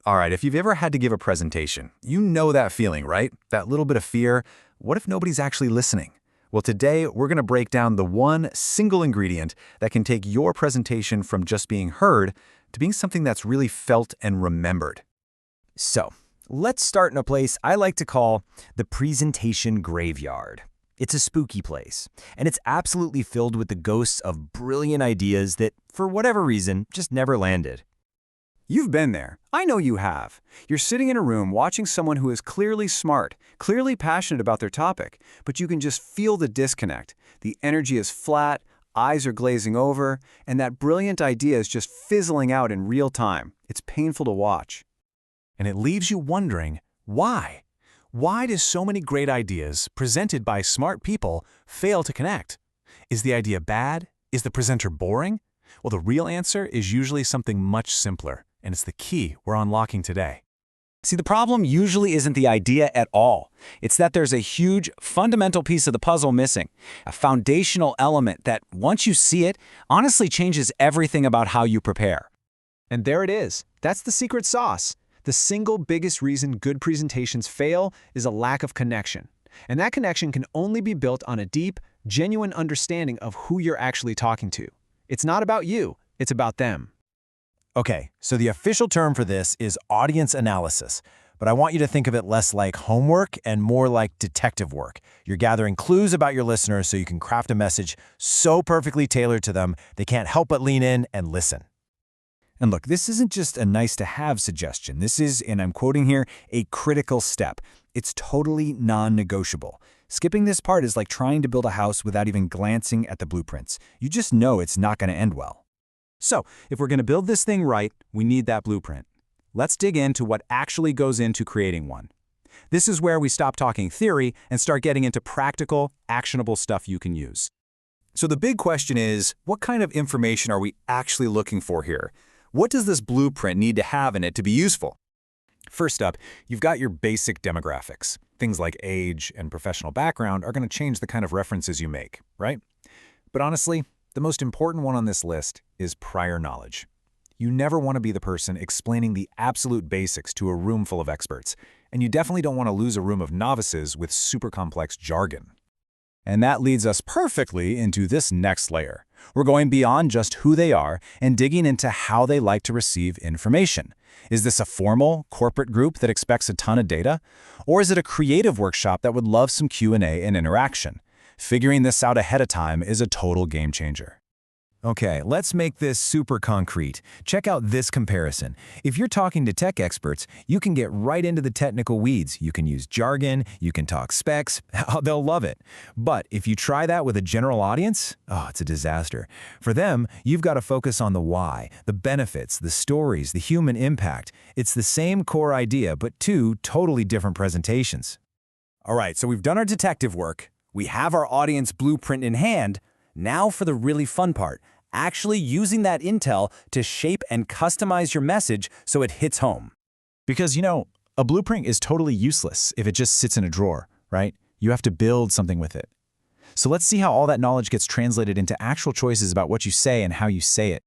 All right, if you've ever had to give a presentation, you know that feeling, right? That little bit of fear. What if nobody's actually listening? Well, today we're going to break down the one single ingredient that can take your presentation from just being heard to being something that's really felt and remembered. So, let's start in a place I like to call the presentation graveyard. It's a spooky place, and it's absolutely filled with the ghosts of brilliant ideas that, for whatever reason, just never landed. You've been there. I know you have. You're sitting in a room watching someone who is clearly smart, clearly passionate about their topic, but you can just feel the disconnect. The energy is flat, eyes are glazing over, and that brilliant idea is just fizzling out in real time. It's painful to watch. And it leaves you wondering, why? Why do so many great ideas presented by smart people fail to connect? Is the idea bad? Is the presenter boring? Well, the real answer is usually something much simpler, and it's the key we're unlocking today. See, the problem usually isn't the idea at all. It's that there's a huge, fundamental piece of the puzzle missing, a foundational element that, once you see it, honestly changes everything about how you prepare. And there it is. That's the secret sauce. The single biggest reason good presentations fail is a lack of connection. And that connection can only be built on a deep, genuine understanding of who you're actually talking to. It's not about you, it's about them. Okay, so the official term for this is audience analysis, but I want you to think of it less like homework and more like detective work. You're gathering clues about your listeners so you can craft a message so perfectly tailored to them, they can't help but lean in and listen. And look, this isn't just a nice-to-have suggestion. This is, and I'm quoting here, a critical step. It's totally non-negotiable. Skipping this part is like trying to build a house without even glancing at the blueprints. You just know it's not going to end well. So, if we're going to build this thing right, we need that blueprint. Let's dig into what actually goes into creating one. This is where we stop talking theory and start getting into practical, actionable stuff you can use. So the big question is, what kind of information are we actually looking for here? What does this blueprint need to have in it to be useful? First up, you've got your basic demographics. Things like age and professional background are going to change the kind of references you make, right? But honestly, the most important one on this list is prior knowledge. You never want to be the person explaining the absolute basics to a room full of experts, and you definitely don't want to lose a room of novices with super complex jargon. And that leads us perfectly into this next layer. We're going beyond just who they are and digging into how they like to receive information. Is this a formal, corporate group that expects a ton of data? Or is it a creative workshop that would love some Q&A and interaction? Figuring this out ahead of time is a total game changer. Okay, let's make this super concrete. Check out this comparison. If you're talking to tech experts, you can get right into the technical weeds. You can use jargon, you can talk specs, they'll love it. But if you try that with a general audience, it's a disaster. For them, you've got to focus on the why, the benefits, the stories, the human impact. It's the same core idea, but two totally different presentations. All right, so we've done our detective work. We have our audience blueprint in hand. Now for the really fun part, actually using that intel to shape and customize your message so it hits home. Because, a blueprint is totally useless if it just sits in a drawer, right? You have to build something with it. So let's see how all that knowledge gets translated into actual choices about what you say and how you say it.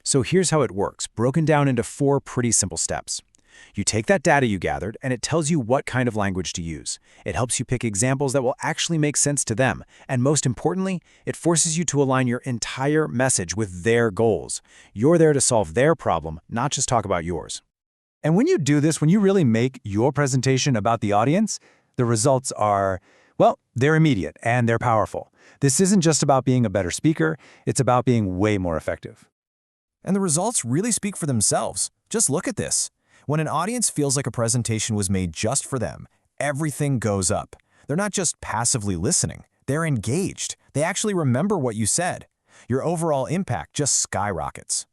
So here's how it works, broken down into 4 pretty simple steps. You take that data you gathered, and it tells you what kind of language to use. It helps you pick examples that will actually make sense to them. And most importantly, it forces you to align your entire message with their goals. You're there to solve their problem, not just talk about yours. And when you do this, when you really make your presentation about the audience, the results are, they're immediate and they're powerful. This isn't just about being a better speaker, it's about being way more effective. And the results really speak for themselves. Just look at this. When an audience feels like a presentation was made just for them, everything goes up. They're not just passively listening, they're engaged. They actually remember what you said. Your overall impact just skyrockets.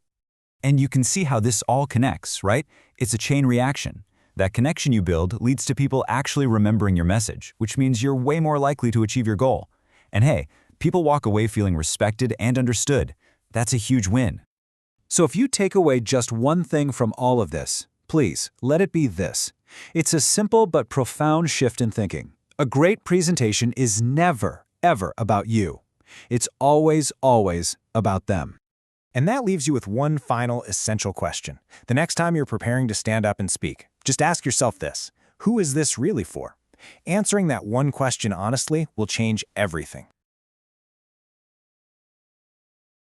And you can see how this all connects, right? It's a chain reaction. That connection you build leads to people actually remembering your message, which means you're way more likely to achieve your goal. And hey, people walk away feeling respected and understood. That's a huge win. So if you take away just one thing from all of this, please, let it be this. It's a simple but profound shift in thinking. A great presentation is never, ever about you. It's always, always about them. And that leaves you with one final essential question. The next time you're preparing to stand up and speak, just ask yourself this: who is this really for? Answering that one question honestly will change everything.